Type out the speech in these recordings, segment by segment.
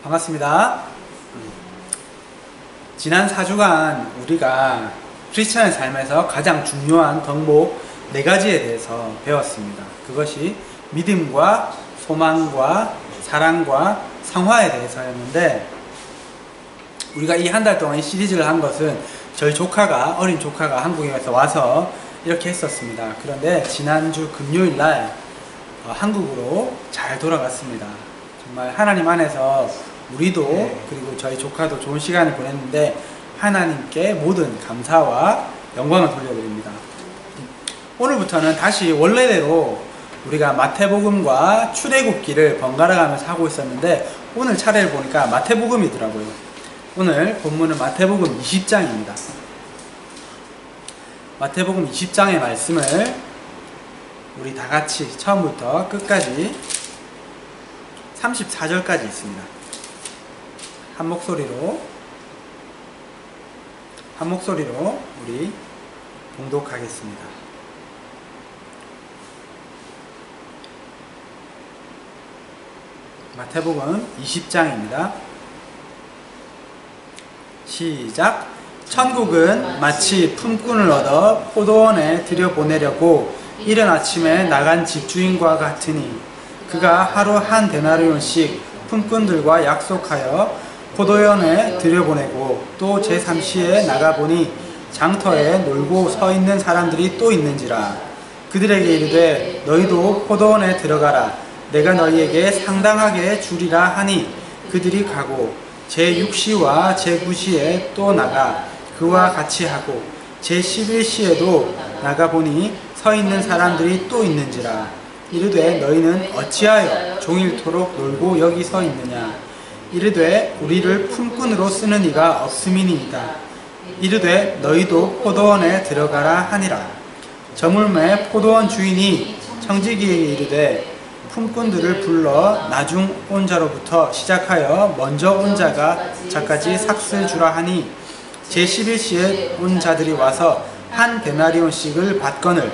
반갑습니다. 지난 4주간 우리가 크리스천의 삶에서 가장 중요한 덕목 4가지에 대해서 배웠습니다. 그것이 믿음과 소망과 사랑과 상화에 대해서였는데, 우리가 이 한 달 동안 이 시리즈를 한 것은 저희 어린 조카가 한국에서 와서 이렇게 했었습니다. 그런데 지난주 금요일날 한국으로 잘 돌아갔습니다. 정말 하나님 안에서 우리도 그리고 저희 조카도 좋은 시간을 보냈는데, 하나님께 모든 감사와 영광을 돌려드립니다. 오늘부터는 다시 원래대로 우리가 마태복음과 출애굽기를 번갈아 가면서 하고 있었는데, 오늘 차례를 보니까 마태복음이더라고요. 오늘 본문은 마태복음 20장입니다. 마태복음 20장의 말씀을 우리 다 같이 처음부터 끝까지 34절까지 있습니다. 한 목소리로 우리 봉독하겠습니다. 마태복음 20장입니다. 시작. 천국은 마치 품꾼을 얻어 포도원에 들여보내려고 이른 아침에 나간 집주인과 같으니, 그가 하루 한 데나리온씩 품꾼들과 약속하여 포도원에 들여보내고 또 제3시에 나가보니 장터에 놀고 서 있는 사람들이 또 있는지라. 그들에게 이르되 너희도 포도원에 들어가라. 내가 너희에게 상당하게 주리라 하니, 그들이 가고 제6시와 제9시에 또 나가 그와 같이 하고 제11시에도 나가보니 서 있는 사람들이 또 있는지라. 이르되 너희는 어찌하여 종일토록 놀고 여기 서 있느냐. 이르되 우리를 품꾼으로 쓰는 이가 없음이니이다. 이르되 너희도 포도원에 들어가라 하니라. 저물매 포도원 주인이 청지기에게 이르되 품꾼들을 불러 나중 온 자로부터 시작하여 먼저 온 자까지 삭슬 주라 하니, 제11시에 온 자들이 와서 한 데나리온씩을 받거늘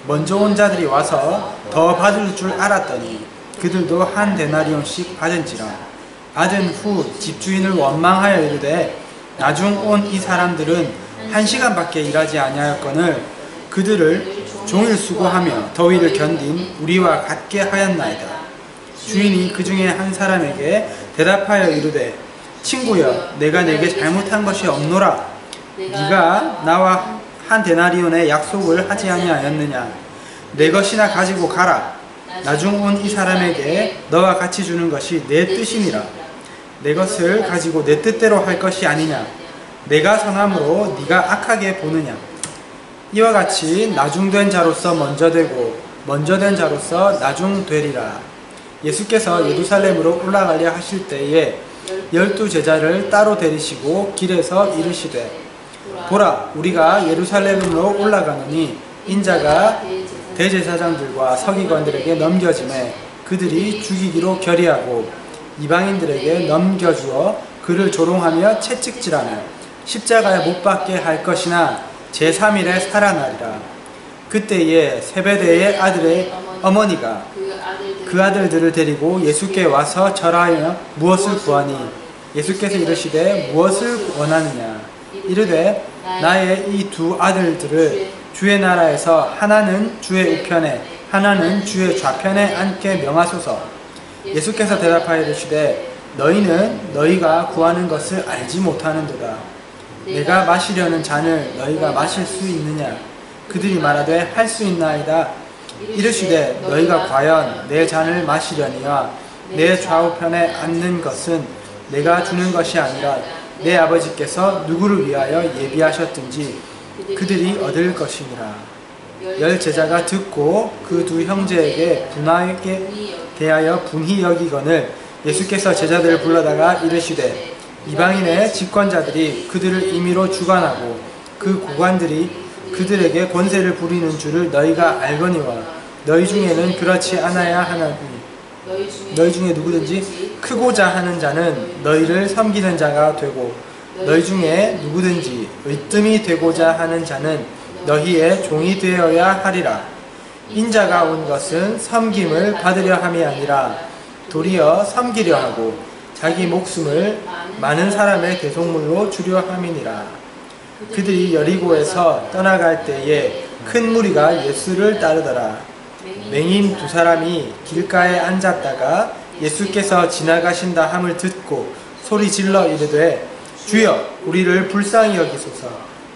먼저 온 자들이 와서 더 받을 줄 알았더니 그들도 한 데나리온씩 받은지라. 받은 후 집주인을 원망하여 이르되 나중 온 이 사람들은 1시간밖에 일하지 아니하였거늘 그들을 종일 수고하며 더위를 견딘 우리와 같게 하였나이다. 주인이 그 중에 한 사람에게 대답하여 이르되 친구여, 내가 내게 잘못한 것이 없노라. 네가 나와 한 데나리온의 약속을 하지 아니하였느냐. 내 것이나 가지고 가라. 나중 온 이 사람에게 너와 같이 주는 것이 내 뜻이니라. 내 것을 가지고 내 뜻대로 할 것이 아니냐. 내가 선함으로 네가 악하게 보느냐. 이와 같이 나중된 자로서 먼저 되고 먼저 된 자로서 나중되리라. 예수께서 예루살렘으로 올라가려 하실 때에 12 제자를 따로 데리시고 길에서 이르시되 보라, 우리가 예루살렘으로 올라가느니 인자가 대제사장들과 서기관들에게 넘겨지매 그들이 죽이기로 결의하고 이방인들에게 넘겨주어 그를 조롱하며 채찍질하며 십자가에 못 박게 할 것이나 제3일에 살아나리라. 그때에 세베대의 아들의 어머니가 그 아들들을 데리고 예수께 와서 절하여 무엇을 구하니, 예수께서 이르시되 무엇을 원하느냐. 이르되 나의 이 2 아들들을 주의 나라에서 하나는 주의 우편에 하나는 주의 좌편에 앉게 명하소서. 예수께서 대답하여 이르시되 너희는 너희가 구하는 것을 알지 못하는도다. 내가 마시려는 잔을 너희가 마실 수 있느냐. 그들이 말하되 할 수 있나이다. 이르시되 너희가 과연 내 잔을 마시려니와 내 좌우편에 앉는 것은 내가 주는 것이 아니라 내 아버지께서 누구를 위하여 예비하셨든지 그들이 얻을 것이니라. 10 제자가 듣고 그 2 형제에게 분하게 대하여 분히 여기거늘 예수께서 제자들을 불러다가 이르시되 이방인의 집권자들이 그들을 임의로 주관하고 그 고관들이 그들에게 권세를 부리는 줄을 너희가 알거니와 너희 중에는 그렇지 않아야 하나니, 너희 중에 누구든지 크고자 하는 자는 너희를 섬기는 자가 되고 너희 중에 누구든지 으뜸이 되고자 하는 자는 너희의 종이 되어야 하리라. 인자가 온 것은 섬김을 받으려 함이 아니라 도리어 섬기려 하고 자기 목숨을 많은 사람의 대속물로 주려 함이니라. 그들이 여리고에서 떠나갈 때에 큰 무리가 예수를 따르더라. 맹인 두 사람이 길가에 앉았다가 예수께서 지나가신다 함을 듣고 소리 질러 이르되 주여 우리를 불쌍히 여기소서.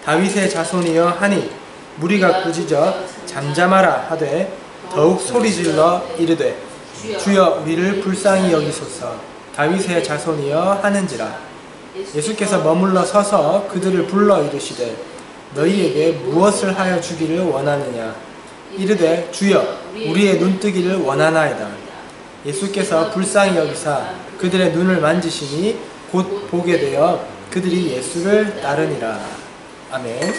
다윗의 자손이여 하니 무리가 꾸짖어 잠잠하라 하되 더욱 소리 질러 이르되 주여 우리를 불쌍히 여기소서. 다윗의 자손이여 하는지라. 예수께서 머물러 서서 그들을 불러 이르시되 너희에게 무엇을 하여 주기를 원하느냐. 이르되 주여 우리의 눈뜨기를 원하나이다. 예수께서 불쌍히 여기사 그들의 눈을 만지시니 곧 보게 되어 그들이 예수를 따르니라. 아멘.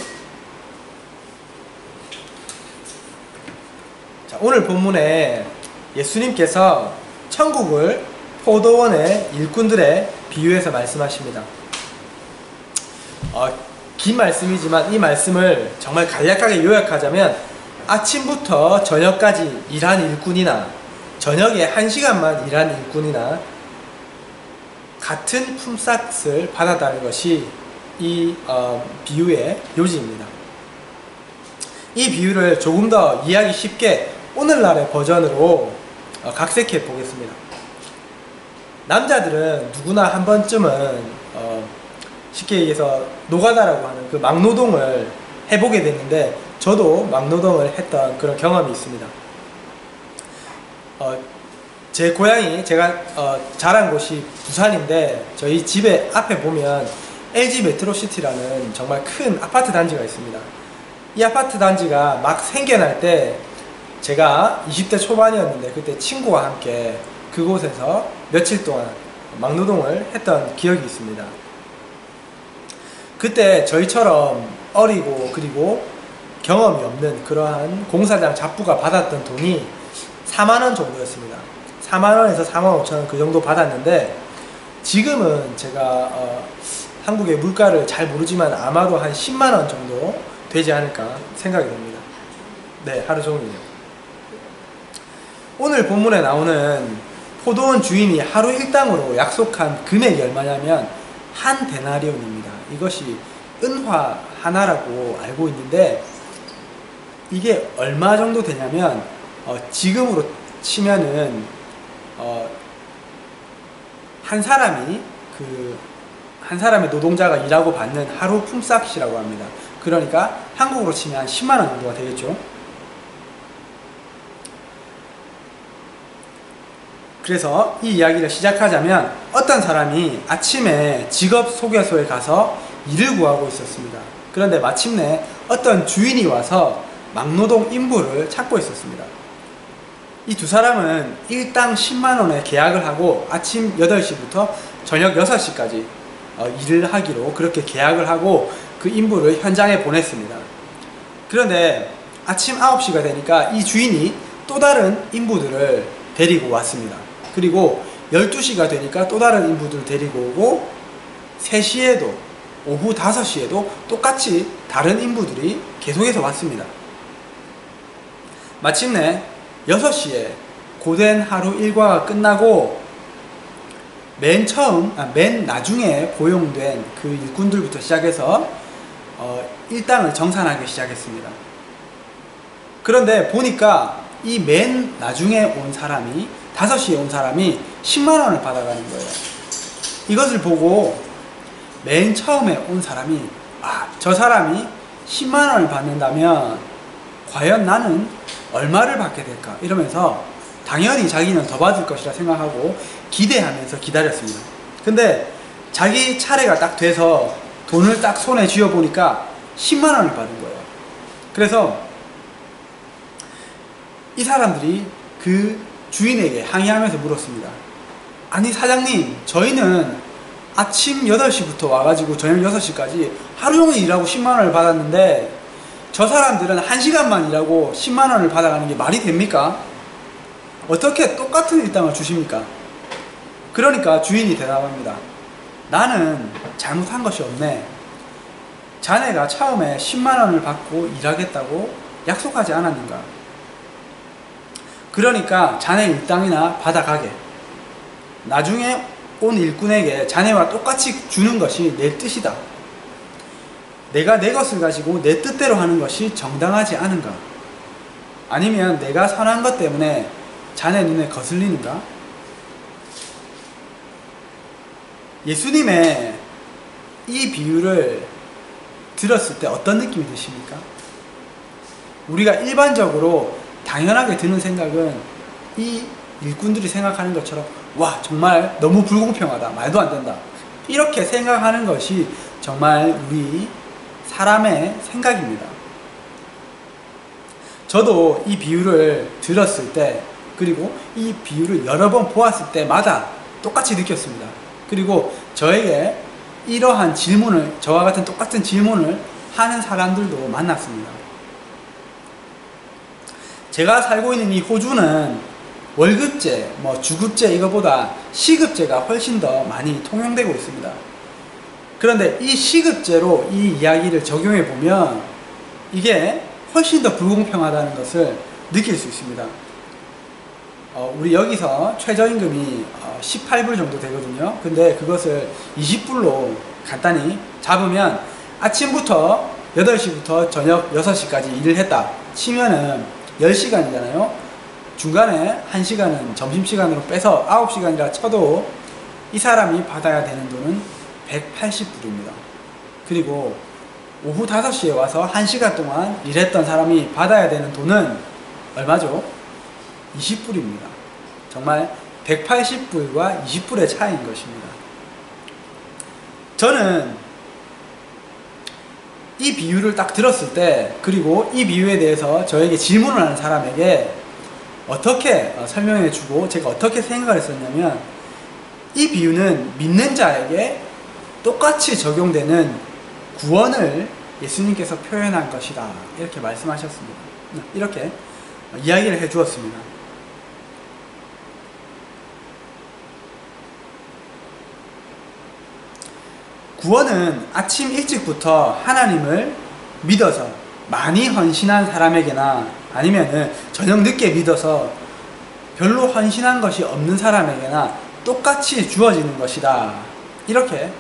자, 오늘 본문에 예수님께서 천국을 포도원의 일꾼들의 비유해서 말씀하십니다. 긴 말씀이지만 이 말씀을 정말 간략하게 요약하자면 아침부터 저녁까지 일한 일꾼이나 저녁에 1시간만 일한 일꾼이나 같은 품삯을 받았다는 것이 이 비유의 요지입니다. 이 비유를 조금 더 이해하기 쉽게 오늘날의 버전으로 각색해 보겠습니다. 남자들은 누구나 한 번쯤은 쉽게 얘기해서 노가다라고 하는 그 막노동을 해보게 됐는데 저도 막노동을 했던 그런 경험이 있습니다. 제 고향이 제가 자란 곳이 부산인데 저희 집에 앞에 보면 LG 메트로시티라는 정말 큰 아파트 단지가 있습니다. 이 아파트 단지가 막 생겨날 때 제가 20대 초반이었는데 그때 친구와 함께 그곳에서 며칠 동안 막노동을 했던 기억이 있습니다. 그때 저희처럼 어리고 그리고 경험이 없는 그러한 공사장 잡부가 받았던 돈이 4만원 정도였습니다. 4만원에서 4만 5천원 그 정도 받았는데 지금은 제가 한국의 물가를 잘 모르지만 아마도 한 10만원 정도 되지 않을까 생각이 됩니다. 네, 하루 종일요. 오늘 본문에 나오는 포도원 주인이 하루 일당으로 약속한 금액이 얼마냐면 한 데나리온입니다. 이것이 은화 하나라고 알고 있는데 이게 얼마 정도 되냐면 지금으로 치면은 한 사람의 노동자가 일하고 받는 하루 품삯이라고 합니다. 그러니까 한국으로 치면 한 10만원 정도가 되겠죠. 그래서 이 이야기를 시작하자면 어떤 사람이 아침에 직업소개소에 가서 일을 구하고 있었습니다. 그런데 마침내 어떤 주인이 와서 막노동 인부를 찾고 있었습니다. 이 두 사람은 일당 10만원에 계약을 하고 아침 8시부터 저녁 6시까지 일을 하기로 그렇게 계약을 하고 그 인부를 현장에 보냈습니다. 그런데 아침 9시가 되니까 이 주인이 또 다른 인부들을 데리고 왔습니다. 그리고 12시가 되니까 또 다른 인부들을 데리고 오고 3시에도 오후 5시에도 똑같이 다른 인부들이 계속해서 왔습니다. 마침내 6시에 고된 하루 일과가 끝나고 맨 나중에 고용된 그 일꾼들부터 시작해서 일당을 정산하기 시작했습니다. 그런데 보니까 이 맨 나중에 온 사람이 5시에 온 사람이 10만원을 받아가는 거예요. 이것을 보고 맨 처음에 온 사람이 저 사람이 10만원을 받는다면 과연 나는 얼마를 받게 될까 이러면서 당연히 자기는 더 받을 것이라 생각하고 기대하면서 기다렸습니다. 근데 자기 차례가 딱 돼서 돈을 딱 손에 쥐어 보니까 10만원을 받은 거예요. 그래서 이 사람들이 그 주인에게 항의하면서 물었습니다. 아니 사장님, 저희는 아침 8시부터 와가지고 저녁 6시까지 하루 종일 일하고 10만원을 받았는데 저 사람들은 1시간만 일하고 10만원을 받아가는 게 말이 됩니까? 어떻게 똑같은 일당을 주십니까? 그러니까 주인이 대답합니다. 나는 잘못한 것이 없네. 자네가 처음에 10만원을 받고 일하겠다고 약속하지 않았는가? 그러니까 자네 일당이나 받아가게. 나중에 온 일꾼에게 자네와 똑같이 주는 것이 내 뜻이다. 내가 내 것을 가지고 내 뜻대로 하는 것이 정당하지 않은가? 아니면 내가 선한 것 때문에 자네 눈에 거슬리는가? 예수님의 이 비유를 들었을 때 어떤 느낌이 드십니까? 우리가 일반적으로 당연하게 드는 생각은 이 일꾼들이 생각하는 것처럼 와 정말 너무 불공평하다, 말도 안 된다, 이렇게 생각하는 것이 정말 우리 사람의 생각입니다. 저도 이 비유를 들었을 때, 그리고 이 비유를 여러 번 보았을 때마다 똑같이 느꼈습니다. 그리고 저에게 이러한 질문을, 저와 같은 똑같은 질문을 하는 사람들도 만났습니다. 제가 살고 있는 이 호주는 월급제, 주급제 이거보다 시급제가 훨씬 더 많이 통용되고 있습니다. 그런데 이 시급제로 이 이야기를 적용해 보면 이게 훨씬 더 불공평하다는 것을 느낄 수 있습니다. 우리 여기서 최저임금이 18불 정도 되거든요. 근데 그것을 20불로 간단히 잡으면 아침부터 8시부터 저녁 6시까지 일을 했다 치면은 10시간이잖아요. 중간에 1시간은 점심시간으로 빼서 9시간이라 쳐도 이 사람이 받아야 되는 돈은 180불입니다. 그리고 오후 5시에 와서 1시간 동안 일했던 사람이 받아야 되는 돈은 얼마죠? 20불입니다. 정말 180불과 20불의 차이인 것입니다. 저는 이 비유를 딱 들었을 때, 그리고 이 비유에 대해서 저에게 질문을 하는 사람에게 어떻게 설명해 주고 제가 어떻게 생각을 했었냐면, 이 비유는 믿는 자에게 똑같이 적용되는 구원을 예수님께서 표현한 것이다, 이렇게 말씀하셨습니다. 이렇게 이야기를 해 주었습니다. 구원은 아침 일찍부터 하나님을 믿어서 많이 헌신한 사람에게나, 아니면은 저녁 늦게 믿어서 별로 헌신한 것이 없는 사람에게나 똑같이 주어지는 것이다, 이렇게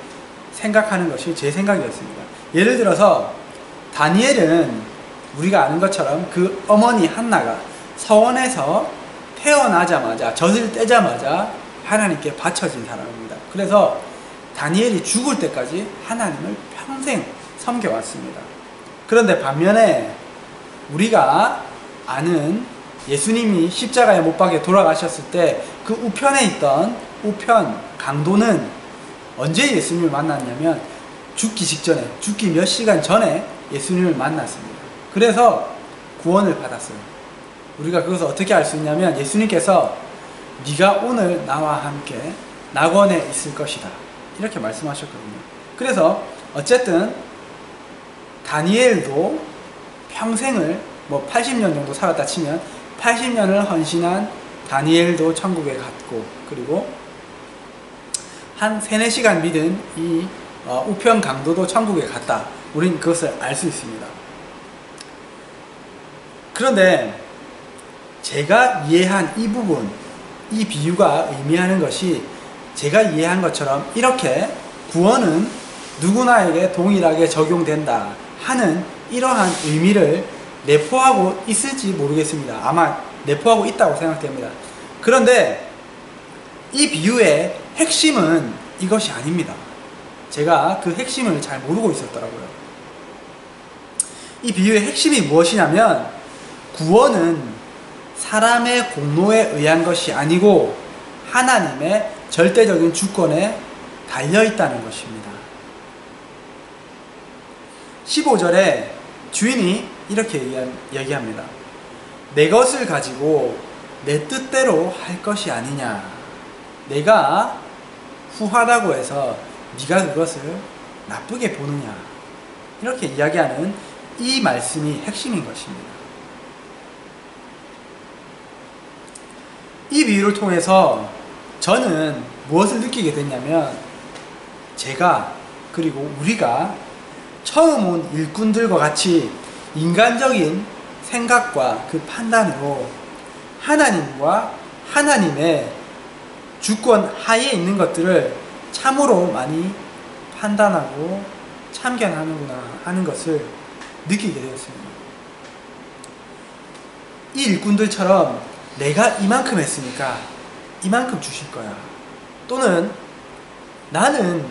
생각하는 것이 제 생각이었습니다. 예를 들어서 다니엘은 우리가 아는 것처럼 그 어머니 한나가 서원에서 태어나자마자, 젖을 떼자마자 하나님께 바쳐진 사람입니다. 그래서 다니엘이 죽을 때까지 하나님을 평생 섬겨왔습니다. 그런데 반면에 우리가 아는 예수님이 십자가에 못 박혀 돌아가셨을 때 그 우편에 있던 우편 강도는 언제 예수님을 만났냐면 죽기 직전에, 죽기 몇 시간 전에 예수님을 만났습니다. 그래서 구원을 받았어요. 우리가 그것을 어떻게 알 수 있냐면, 예수님께서 네가 오늘 나와 함께 낙원에 있을 것이다, 이렇게 말씀하셨거든요. 그래서 어쨌든 다니엘도 평생을 80년 정도 살았다 치면 80년을 헌신한 다니엘도 천국에 갔고, 그리고 한 3-4시간 믿은 이 우편 강도도 천국에 갔다, 우린 그것을 알 수 있습니다. 그런데 제가 이해한 이 부분, 이 비유가 의미하는 것이 제가 이해한 것처럼 이렇게 구원은 누구나에게 동일하게 적용된다 하는 이러한 의미를 내포하고 있을지 모르겠습니다. 아마 내포하고 있다고 생각됩니다. 그런데 이 비유의 핵심은 이것이 아닙니다. 제가 그 핵심을 잘 모르고 있었더라고요. 이 비유의 핵심이 무엇이냐면, 구원은 사람의 공로에 의한 것이 아니고 하나님의 절대적인 주권에 달려있다는 것입니다. 15절에 주인이 이렇게 얘기합니다. 내 것을 가지고 내 뜻대로 할 것이 아니냐. 내가 후하다고 해서 네가 그것을 나쁘게 보느냐. 이렇게 이야기하는 이 말씀이 핵심인 것입니다. 이 비유를 통해서 저는 무엇을 느끼게 됐냐면, 제가, 그리고 우리가 처음 온 일꾼들과 같이 인간적인 생각과 그 판단으로 하나님과 하나님의 주권 하에 있는 것들을 참으로 많이 판단하고 참견하는구나 하는 것을 느끼게 되었습니다. 이 일꾼들처럼 내가 이만큼 했으니까 이만큼 주실 거야. 또는 나는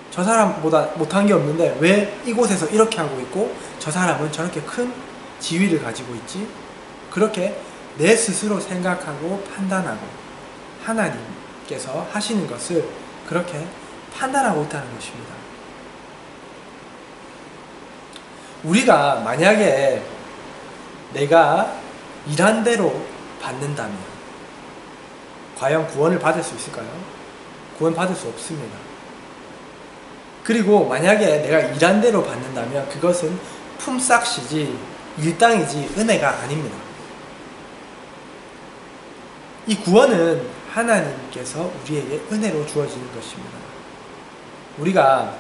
저 사람보다 못한 게 없는데 왜 이곳에서 이렇게 하고 있고 저 사람은 저렇게 큰 지위를 가지고 있지? 그렇게 내 스스로 생각하고 판단하고 하나님께서 하시는 것을 그렇게 판단하고 있다는 것입니다. 우리가 만약에 내가 일한 대로 받는다면 과연 구원을 받을 수 있을까요? 구원받을 수 없습니다. 그리고 만약에 내가 일한 대로 받는다면 그것은 품삯이지 일당이지 은혜가 아닙니다. 이 구원은 하나님께서 우리에게 은혜로 주어지는 것입니다. 우리가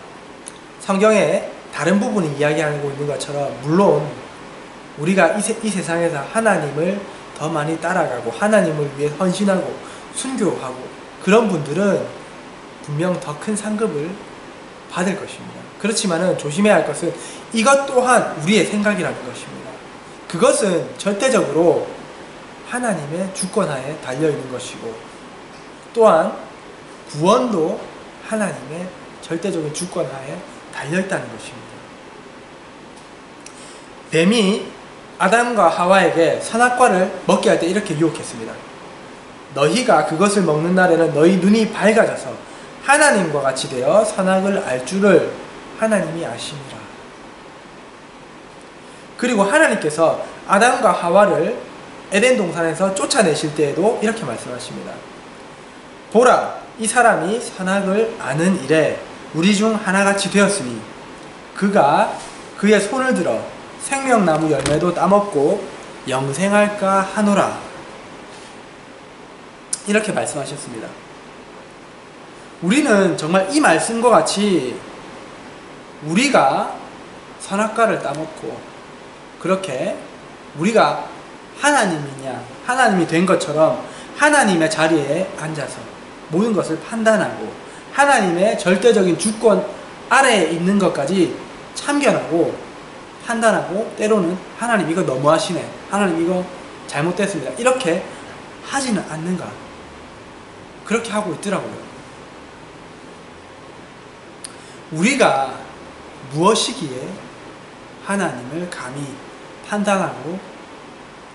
성경에 다른 부분이 이야기하고 있는 것처럼 물론 우리가 이 세상에서 하나님을 더 많이 따라가고 하나님을 위해 헌신하고 순교하고 그런 분들은 분명 더 큰 상급을 받을 것입니다. 그렇지만은 조심해야 할 것은 이것 또한 우리의 생각이라는 것입니다. 그것은 절대적으로 하나님의 주권하에 달려있는 것이고 또한 구원도 하나님의 절대적인 주권하에 달려있다는 것입니다. 뱀이 아담과 하와에게 선악과를 먹게 할 때 이렇게 유혹했습니다. 너희가 그것을 먹는 날에는 너희 눈이 밝아져서 하나님과 같이 되어 선악을 알 줄을 하나님이 아시니라. 그리고 하나님께서 아담과 하와를 에덴 동산에서 쫓아내실 때에도 이렇게 말씀하십니다. 보라, 이 사람이 선악을 아는 일에 우리 중 하나같이 되었으니 그가 그의 손을 들어 생명나무 열매도 따먹고 영생할까 하노라. 이렇게 말씀하셨습니다. 우리는 정말 이 말씀과 같이 우리가 선악과를 따먹고 그렇게 우리가 하나님이 된 것처럼 하나님의 자리에 앉아서 모든 것을 판단하고 하나님의 절대적인 주권 아래에 있는 것까지 참견하고 판단하고 때로는 하나님 이거 너무하시네, 하나님 이거 잘못됐습니다, 이렇게 하지는 않는가, 그렇게 하고 있더라고요. 우리가 무엇이기에 하나님을 감히 판단하고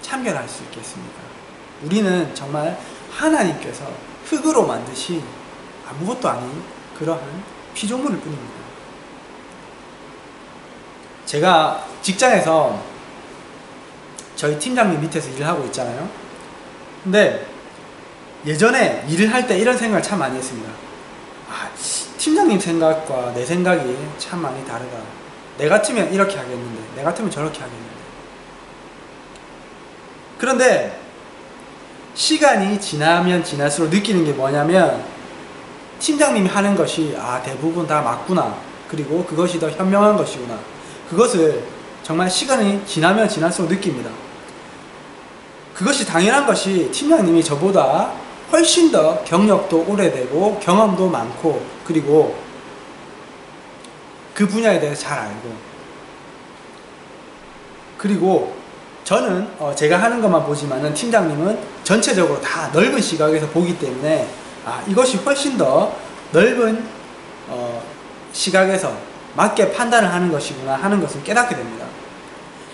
참견할 수 있겠습니까? 우리는 정말 하나님께서 흙으로 만드신 아무것도 아닌 그러한 피조물일 뿐입니다. 제가 직장에서 저희 팀장님 밑에서 일을 하고 있잖아요. 근데 예전에 일을 할 때 이런 생각을 참 많이 했습니다. 팀장님 생각과 내 생각이 참 많이 다르다. 내 같으면 이렇게 하겠는데, 내 같으면 저렇게 하겠는데. 그런데 시간이 지나면 지날수록 느끼는 게 뭐냐면 팀장님이 하는 것이 대부분 다 맞구나, 그리고 그것이 더 현명한 것이구나, 그것을 정말 시간이 지나면 지날수록 느낍니다. 그것이 당연한 것이 팀장님이 저보다 훨씬 더 경력도 오래되고 경험도 많고 그리고 그 분야에 대해서 잘 알고, 그리고 저는 제가 하는 것만 보지만은 팀장님은 전체적으로 다 넓은 시각에서 보기 때문에 이것이 훨씬 더 넓은 시각에서 맞게 판단을 하는 것이구나 하는 것을 깨닫게 됩니다.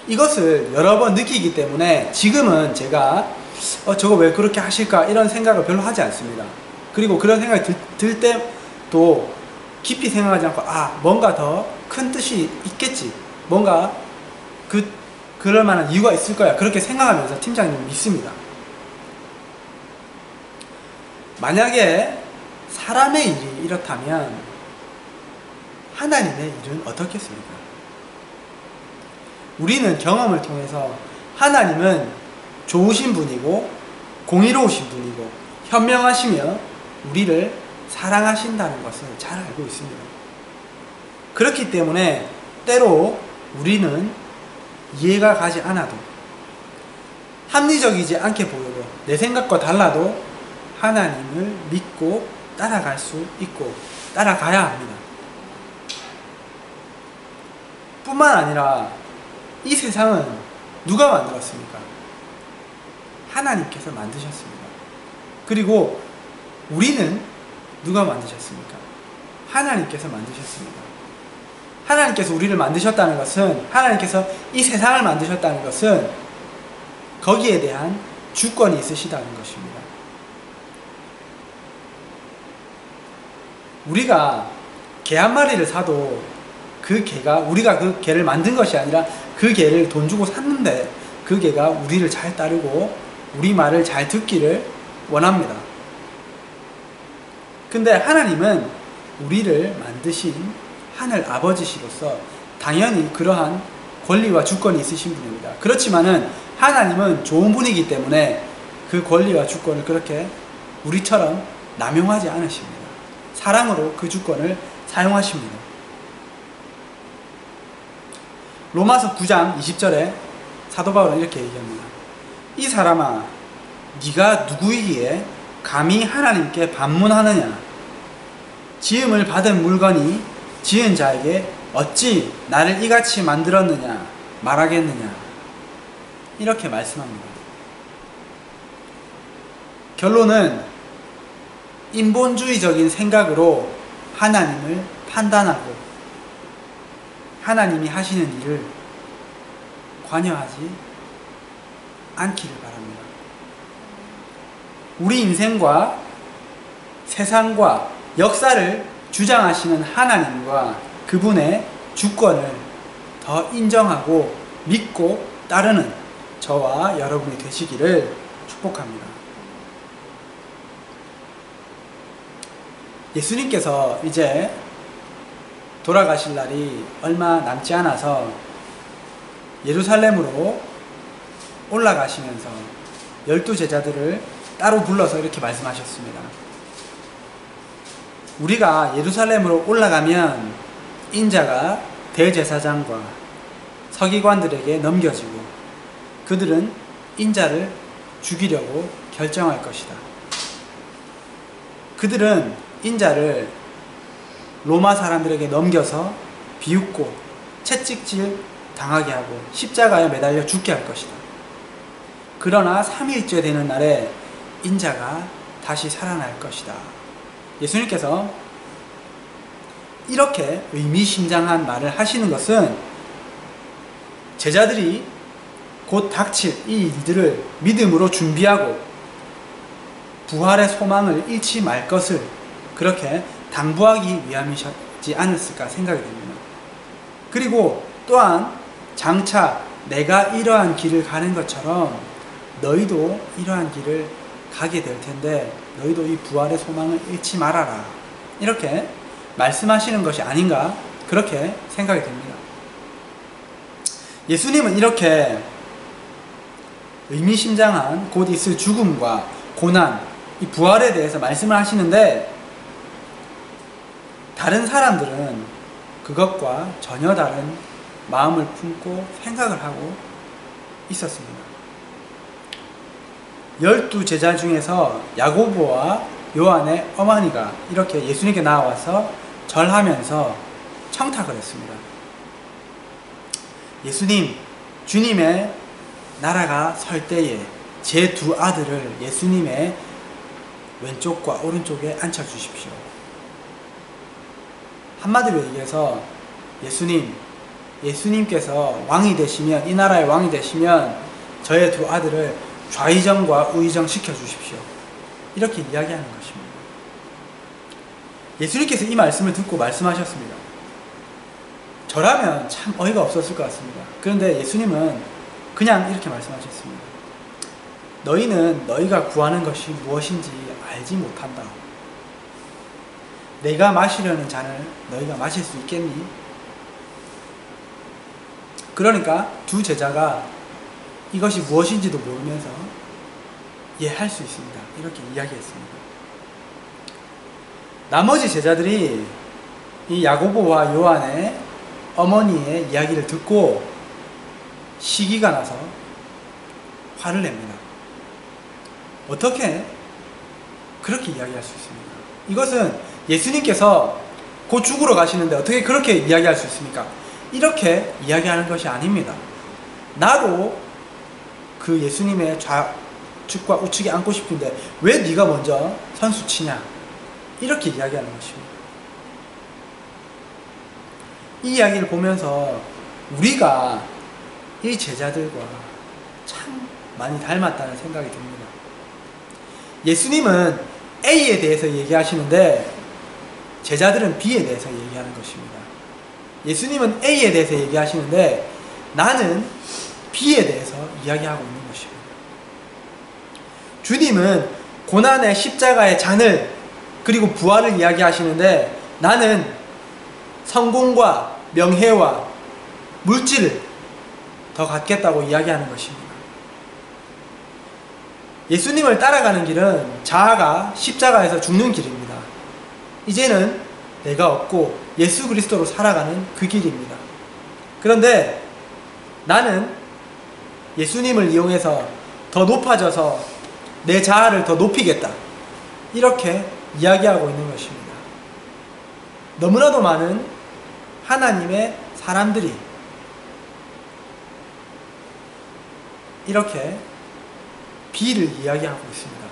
이것을 여러 번 느끼기 때문에 지금은 제가 저거 왜 그렇게 하실까 이런 생각을 별로 하지 않습니다. 그리고 그런 생각이 들 때도 깊이 생각하지 않고 뭔가 더 큰 뜻이 있겠지, 뭔가 그럴 만한 이유가 있을 거야, 그렇게 생각하면서 팀장님을 믿습니다. 만약에 사람의 일이 이렇다면 하나님의 일은 어떻겠습니까? 우리는 경험을 통해서 하나님은 좋으신 분이고 공의로우신 분이고 현명하시며 우리를 사랑하신다는 것을 잘 알고 있습니다. 그렇기 때문에 때로 우리는 이해가 가지 않아도, 합리적이지 않게 보여도, 내 생각과 달라도 하나님을 믿고 따라갈 수 있고 따라가야 합니다. 뿐만 아니라 이 세상은 누가 만들었습니까? 하나님께서 만드셨습니다. 그리고 우리는 누가 만드셨습니까? 하나님께서 만드셨습니다. 하나님께서 우리를 만드셨다는 것은, 하나님께서 이 세상을 만드셨다는 것은 거기에 대한 주권이 있으시다는 것입니다. 우리가 개 한 마리를 사도 그 개가, 우리가 그 개를 만든 것이 아니라 그 개를 돈 주고 샀는데 그 개가 우리를 잘 따르고 우리 말을 잘 듣기를 원합니다. 근데 하나님은 우리를 만드신 하늘 아버지시로서 당연히 그러한 권리와 주권이 있으신 분입니다. 그렇지만은 하나님은 좋은 분이기 때문에 그 권리와 주권을 그렇게 우리처럼 남용하지 않으십니다. 사랑으로 그 주권을 사용하십니다. 로마서 9장 20절에 사도 바울은 이렇게 얘기합니다. 이 사람아, 네가 누구이기에 감히 하나님께 반문하느냐? 지음을 받은 물건이 지은 자에게 어찌 나를 이같이 만들었느냐 말하겠느냐? 이렇게 말씀합니다. 결론은 인본주의적인 생각으로 하나님을 판단하고 하나님이 하시는 일을 관여하지 않기를 바랍니다. 우리 인생과 세상과 역사를 주장하시는 하나님과 그분의 주권을 더 인정하고 믿고 따르는 저와 여러분이 되시기를 축복합니다. 예수님께서 이제 돌아가실 날이 얼마 남지 않아서 예루살렘으로 올라가시면서 12제자들을 따로 불러서 이렇게 말씀하셨습니다. 우리가 예루살렘으로 올라가면 인자가 대제사장과 서기관들에게 넘겨지고 그들은 인자를 죽이려고 결정할 것이다. 그들은 인자를 로마 사람들에게 넘겨서 비웃고 채찍질 당하게 하고 십자가에 매달려 죽게 할 것이다. 그러나 3일째 되는 날에 인자가 다시 살아날 것이다. 예수님께서 이렇게 의미심장한 말을 하시는 것은 제자들이 곧 닥칠 이 일들을 믿음으로 준비하고 부활의 소망을 잃지 말 것을 그렇게 당부하기 위함이지 않았을까 생각이 됩니다. 그리고 또한 장차 내가 이러한 길을 가는 것처럼 너희도 이러한 길을 가게 될 텐데 너희도 이 부활의 소망을 잃지 말아라. 이렇게 말씀하시는 것이 아닌가 그렇게 생각이 됩니다. 예수님은 이렇게 의미심장한 곧 있을 죽음과 고난, 이 부활에 대해서 말씀을 하시는데 다른 사람들은 그것과 전혀 다른 마음을 품고 생각을 하고 있었습니다. 12제자 중에서 야고보와 요한의 어머니가 이렇게 예수님께 나와서 절하면서 청탁을 했습니다. 예수님, 주님의 나라가 설 때에 제 두 아들을 예수님의 왼쪽과 오른쪽에 앉혀주십시오. 한마디로 얘기해서 예수님께서 왕이 되시면, 이 나라의 왕이 되시면 저의 두 아들을 좌의정 우의정 시켜주십시오. 이렇게 이야기하는 것입니다. 예수님께서 이 말씀을 듣고 말씀하셨습니다. 저라면 참 어이가 없었을 것 같습니다. 그런데 예수님은 그냥 이렇게 말씀하셨습니다. 너희는 너희가 구하는 것이 무엇인지 알지 못한다. 내가 마시려는 잔을 너희가 마실 수 있겠니? 그러니까 두 제자가 이것이 무엇인지도 모르면서 할 수 있습니다. 이렇게 이야기했습니다. 나머지 제자들이 이 야고보와 요한의 어머니의 이야기를 듣고 시기가 나서 화를 냅니다. 어떻게 그렇게 이야기할 수 있습니다. 이것은 예수님께서 곧 죽으러 가시는데 어떻게 그렇게 이야기할 수 있습니까? 이렇게 이야기하는 것이 아닙니다. 나도 그 예수님의 좌측과 우측에 앉고 싶은데 왜 네가 먼저 선수 치냐? 이렇게 이야기하는 것입니다. 이 이야기를 보면서 우리가 이 제자들과 참 많이 닮았다는 생각이 듭니다. 예수님은 A에 대해서 얘기하시는데 제자들은 B에 대해서 얘기하는 것입니다. 예수님은 A에 대해서 얘기하시는데 나는 B에 대해서 이야기하고 있는 것입니다. 주님은 고난의 십자가의 잔을 그리고 부활을 이야기하시는데 나는 성공과 명예와 물질을 더 갖겠다고 이야기하는 것입니다. 예수님을 따라가는 길은 자아가 십자가에서 죽는 길입니다. 이제는 내가 없고 예수 그리스도로 살아가는 그 길입니다. 그런데 나는 예수님을 이용해서 더 높아져서 내 자아를 더 높이겠다. 이렇게 이야기하고 있는 것입니다. 너무나도 많은 하나님의 사람들이 이렇게 B를 이야기하고 있습니다.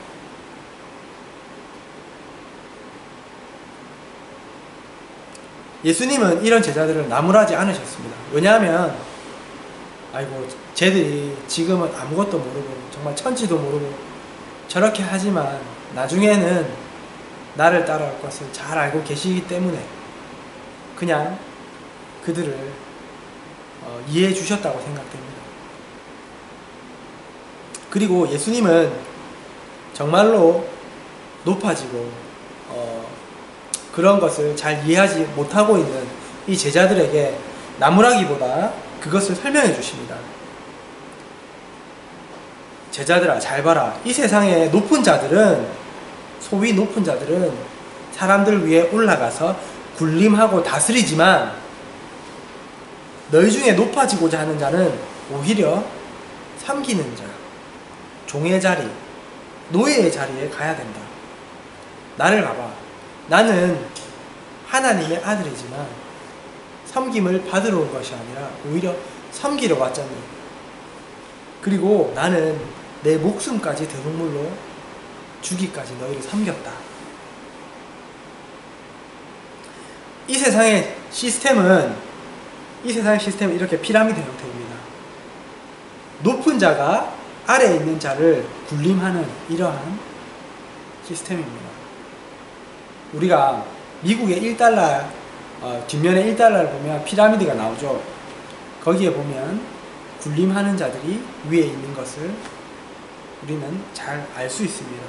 예수님은 이런 제자들을 나무라지 않으셨습니다. 왜냐하면 아이고 쟤들이 지금은 아무것도 모르고 정말 천지도 모르고 저렇게 하지만 나중에는 나를 따라올 것을 잘 알고 계시기 때문에 그냥 그들을 이해해 주셨다고 생각됩니다. 그리고 예수님은 정말로 높아지고 그런 것을 잘 이해하지 못하고 있는 이 제자들에게 나무라기보다 그것을 설명해 주십니다. 제자들아 잘 봐라. 이 세상의 높은 자들은 소위 높은 자들은 사람들 위에 올라가서 군림하고 다스리지만 너희 중에 높아지고자 하는 자는 오히려 섬기는 자, 종의 자리, 노예의 자리에 가야 된다. 나를 봐봐. 나는 하나님의 아들이지만 섬김을 받으러 온 것이 아니라 오히려 섬기러 왔잖니. 그리고 나는 내 목숨까지 대속물로 주기까지 너희를 섬겼다. 이 세상의 시스템은 이렇게 피라미드 형태입니다. 높은 자가 아래에 있는 자를 군림하는 이러한 시스템입니다. 우리가 미국의 1달러 뒷면에 1달러를 보면 피라미드가 나오죠. 거기에 보면 군림하는 자들이 위에 있는 것을 우리는 잘 알 수 있습니다.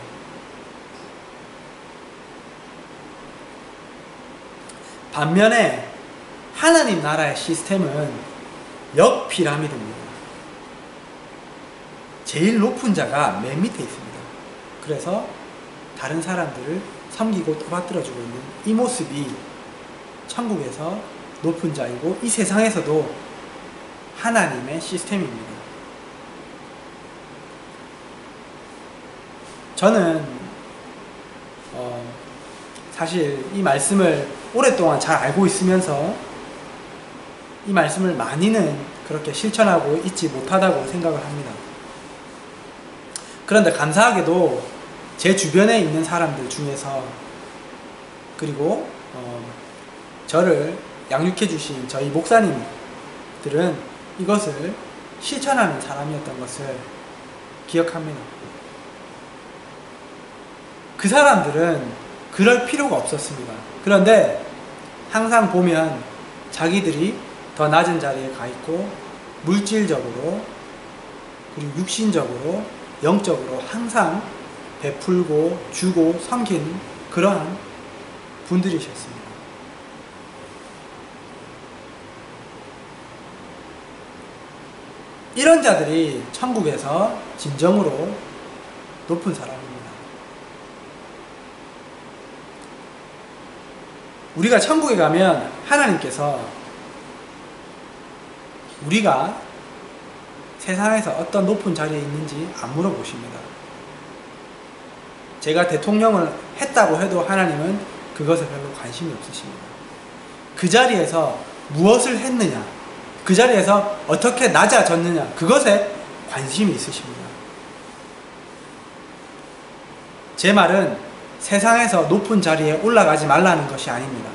반면에 하나님 나라의 시스템은 역피라미드입니다. 제일 높은 자가 맨 밑에 있습니다. 그래서 다른 사람들을 섬기고 떠받들어주고 있는 이 모습이 천국에서 높은 자이고 이 세상에서도 하나님의 시스템입니다. 저는 사실 이 말씀을 오랫동안 잘 알고 있으면서 이 말씀을 많이는 그렇게 실천하고 있지 못하다고 생각을 합니다. 그런데 감사하게도 제 주변에 있는 사람들 중에서 그리고 저를 양육해 주신 저희 목사님들은 이것을 실천하는 사람이었던 것을 기억합니다. 그 사람들은 그럴 필요가 없었습니다. 그런데 항상 보면 자기들이 더 낮은 자리에 가 있고 물질적으로 그리고 육신적으로 영적으로 항상 베풀고 주고 섬기는 그러한 분들이셨습니다. 이런 자들이 천국에서 진정으로 높은 사람입니다. 우리가 천국에 가면 하나님께서 우리가 세상에서 어떤 높은 자리에 있는지 안 물어보십니다. 제가 대통령을 했다고 해도 하나님은 그것에 별로 관심이 없으십니다. 그 자리에서 무엇을 했느냐, 그 자리에서 어떻게 낮아졌느냐, 그것에 관심이 있으십니다. 제 말은 세상에서 높은 자리에 올라가지 말라는 것이 아닙니다.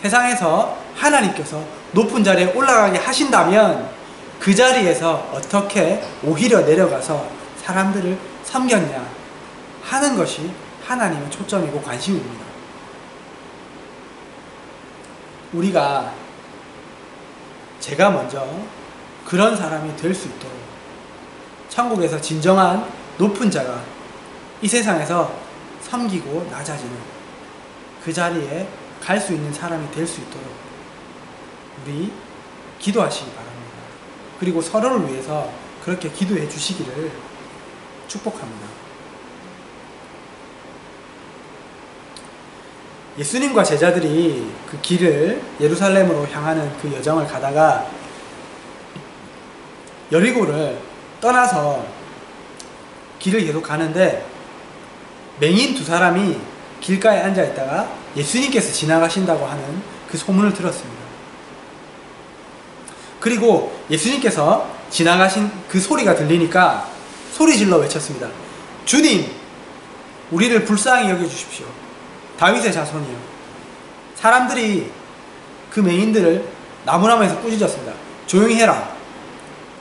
세상에서 하나님께서 높은 자리에 올라가게 하신다면 그 자리에서 어떻게 오히려 내려가서 사람들을 섬겼냐 하는 것이 하나님의 초점이고 관심입니다. 제가 먼저 그런 사람이 될 수 있도록 천국에서 진정한 높은 자가 이 세상에서 섬기고 낮아지는 그 자리에 갈 수 있는 사람이 될 수 있도록 우리 기도하시기 바랍니다. 그리고 서로를 위해서 그렇게 기도해 주시기를 축복합니다. 예수님과 제자들이 그 길을 예루살렘으로 향하는 그 여정을 가다가 여리고를 떠나서 길을 계속 가는데 맹인 두 사람이 길가에 앉아 있다가 예수님께서 지나가신다고 하는 그 소문을 들었습니다. 그리고 예수님께서 지나가신 그 소리가 들리니까 소리 질러 외쳤습니다. 주님, 우리를 불쌍히 여겨주십시오. 다윗의 자손이요. 사람들이 그 맹인들을 나무나무에서 꾸짖었습니다. 조용히 해라.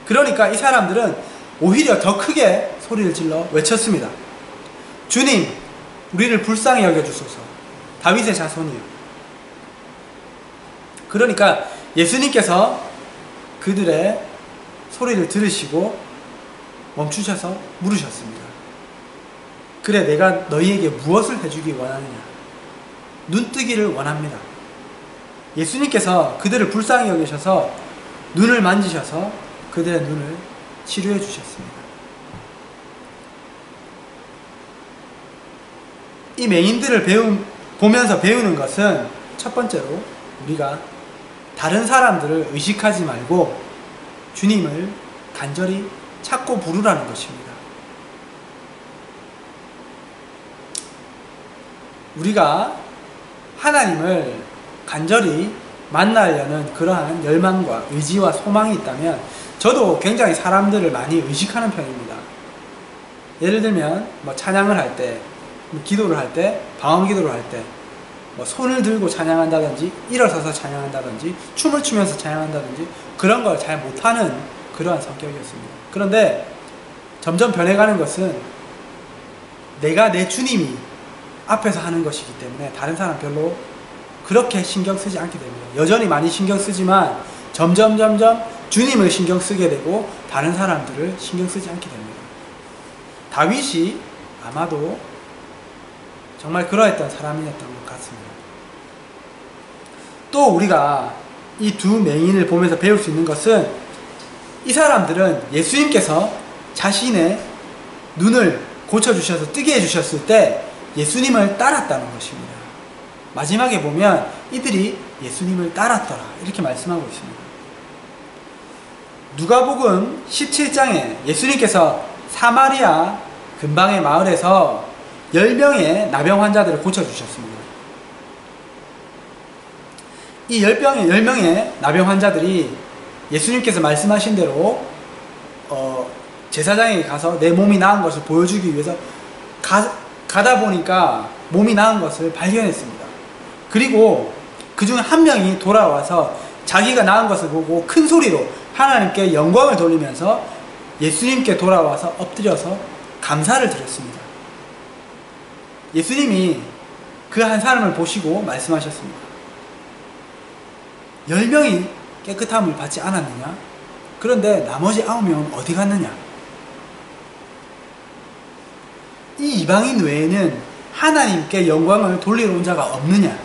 그러니까 이 사람들은 오히려 더 크게 소리를 질러 외쳤습니다. 주님, 우리를 불쌍히 여겨주소서. 다윗의 자손이요. 그러니까 예수님께서 그들의 소리를 들으시고 멈추셔서 물으셨습니다. 그래, 내가 너희에게 무엇을 해주기 원하느냐? 눈뜨기를 원합니다. 예수님께서 그들을 불쌍히 여기셔서 눈을 만지셔서 그들의 눈을 치료해 주셨습니다. 이 맹인들을 보면서 배우는 것은 첫 번째로 우리가 다른 사람들을 의식하지 말고 주님을 간절히 찾고 부르라는 것입니다. 우리가 하나님을 간절히 만나려는 그러한 열망과 의지와 소망이 있다면 저도 굉장히 사람들을 많이 의식하는 편입니다. 예를 들면 찬양을 할 때, 기도를 할 때, 방언 기도를 할 때 손을 들고 찬양한다든지 일어서서 찬양한다든지 춤을 추면서 찬양한다든지 그런 걸 잘 못하는 그러한 성격이었습니다. 그런데 점점 변해가는 것은 내가 내 주님이 앞에서 하는 것이기 때문에 다른 사람 별로 그렇게 신경 쓰지 않게 됩니다. 여전히 많이 신경 쓰지만 점점 주님을 신경 쓰게 되고 다른 사람들을 신경 쓰지 않게 됩니다. 다윗이 아마도 정말 그러했던 사람이었던 것 같습니다. 또 우리가 이 두 맹인을 보면서 배울 수 있는 것은 이 사람들은 예수님께서 자신의 눈을 고쳐주셔서 뜨게 해주셨을 때 예수님을 따랐다는 것입니다. 마지막에 보면 이들이 예수님을 따랐더라 이렇게 말씀하고 있습니다. 누가복음 17장에 예수님께서 사마리아 근방의 마을에서 10명의 나병 환자들을 고쳐주셨습니다. 이 10명의 나병 환자들이 예수님께서 말씀하신 대로 제사장에게 가서 내 몸이 나은 것을 보여주기 위해서 가다 보니까 몸이 나은 것을 발견했습니다. 그리고 그 중 한 명이 돌아와서 자기가 나은 것을 보고 큰 소리로 하나님께 영광을 돌리면서 예수님께 돌아와서 엎드려서 감사를 드렸습니다. 예수님이 그 한 사람을 보시고 말씀하셨습니다. 10명이 깨끗함을 받지 않았느냐? 그런데 나머지 9명은 어디 갔느냐? 이 이방인 외에는 하나님께 영광을 돌리러 온 자가 없느냐?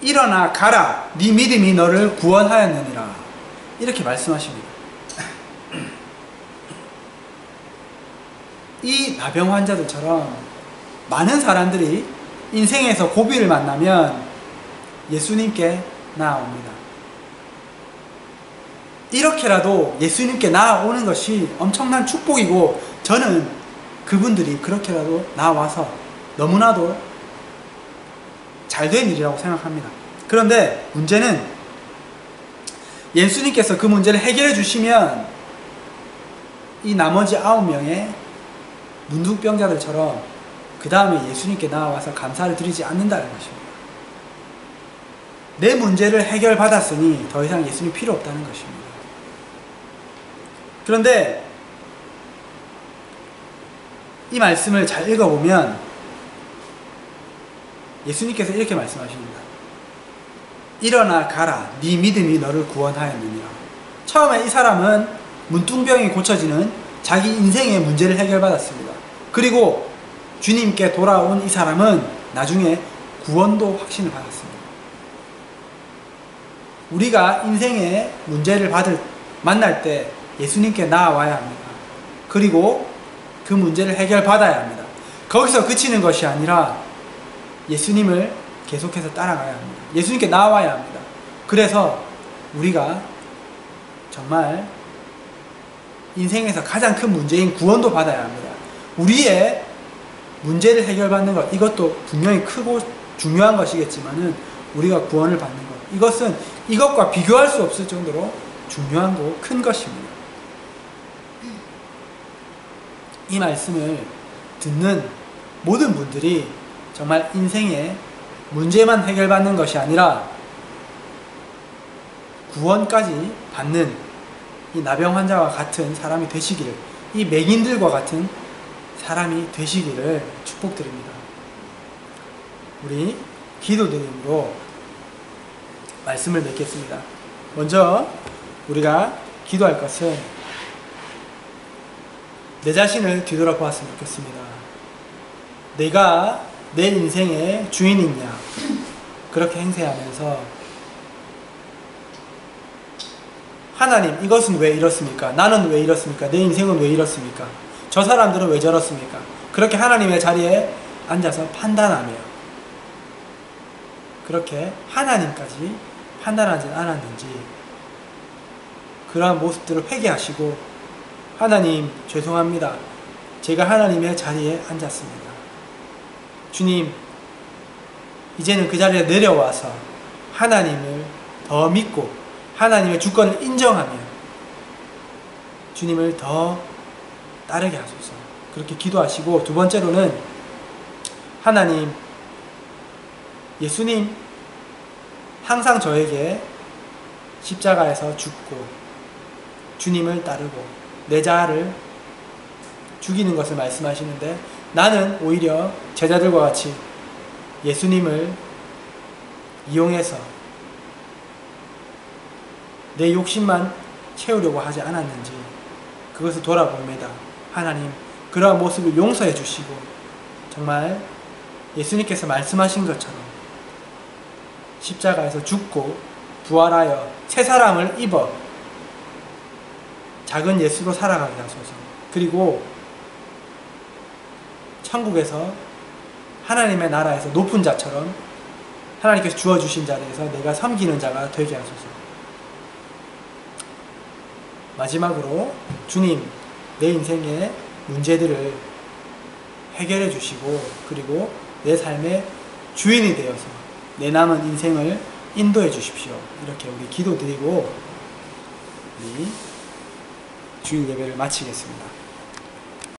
일어나 가라, 네 믿음이 너를 구원하였느니라 이렇게 말씀하십니다. 이 나병 환자들처럼 많은 사람들이 인생에서 고비를 만나면 예수님께 나아옵니다. 이렇게라도 예수님께 나아오는 것이 엄청난 축복이고 저는 그분들이 그렇게라도 나와서 너무나도 잘된 일이라고 생각합니다. 그런데 문제는 예수님께서 그 문제를 해결해 주시면 이 나머지 9명의 문둥병자들처럼 그 다음에 예수님께 나와서 감사를 드리지 않는다는 것입니다. 내 문제를 해결받았으니 더 이상 예수님 필요 없다는 것입니다. 그런데 이 말씀을 잘 읽어보면 예수님께서 이렇게 말씀하십니다. 일어나 가라, 네 믿음이 너를 구원하였느니라. 처음에 이 사람은 문둥병이 고쳐지는 자기 인생의 문제를 해결받았습니다. 그리고 주님께 돌아온 이 사람은 나중에 구원도 확신을 받았습니다. 우리가 인생의 문제를 만날 때 예수님께 나아와야 합니다. 그리고 그 문제를 해결받아야 합니다. 거기서 그치는 것이 아니라 예수님을 계속해서 따라가야 합니다. 예수님께 나와야 합니다. 그래서 우리가 정말 인생에서 가장 큰 문제인 구원도 받아야 합니다. 우리의 문제를 해결받는 것, 이것도 분명히 크고 중요한 것이겠지만은 우리가 구원을 받는 것, 이것은 이것과 비교할 수 없을 정도로 중요하고 큰 것입니다. 이 말씀을 듣는 모든 분들이 정말 인생의 문제만 해결받는 것이 아니라 구원까지 받는 이 나병 환자와 같은 사람이 되시기를, 이 맹인들과 같은 사람이 되시기를 축복드립니다. 우리 기도드림으로 말씀을 맺겠습니다. 먼저 우리가 기도할 것은 내 자신을 뒤돌아보았으면 좋겠습니다. 내가 내 인생의 주인이냐, 그렇게 행세하면서 하나님, 이것은 왜 이렇습니까? 나는 왜 이렇습니까? 내 인생은 왜 이렇습니까? 저 사람들은 왜 저렇습니까? 그렇게 하나님의 자리에 앉아서 판단하며, 그렇게 하나님까지 판단하지 않았는지 그러한 모습들을 회개하시고, 하나님 죄송합니다. 제가 하나님의 자리에 앉았습니다. 주님, 이제는 그 자리에 내려와서 하나님을 더 믿고 하나님의 주권을 인정하며 주님을 더 따르게 하소서. 그렇게 기도하시고, 두 번째로는 하나님, 예수님 항상 저에게 십자가에서 죽고 주님을 따르고 내 자아를 죽이는 것을 말씀하시는데, 나는 오히려 제자들과 같이 예수님을 이용해서 내 욕심만 채우려고 하지 않았는지 그것을 돌아봅니다. 하나님, 그러한 모습을 용서해 주시고 정말 예수님께서 말씀하신 것처럼 십자가에서 죽고 부활하여 새 사람을 입어 작은 예수로 살아가게 하소서. 그리고 천국에서 하나님의 나라에서 높은 자처럼 하나님께서 주어주신 자리에서 내가 섬기는 자가 되게 하소서. 마지막으로 주님, 내 인생의 문제들을 해결해 주시고, 그리고 내 삶의 주인이 되어서 내 남은 인생을 인도해 주십시오. 이렇게 우리 기도드리고 우리 주일 예배를 마치겠습니다.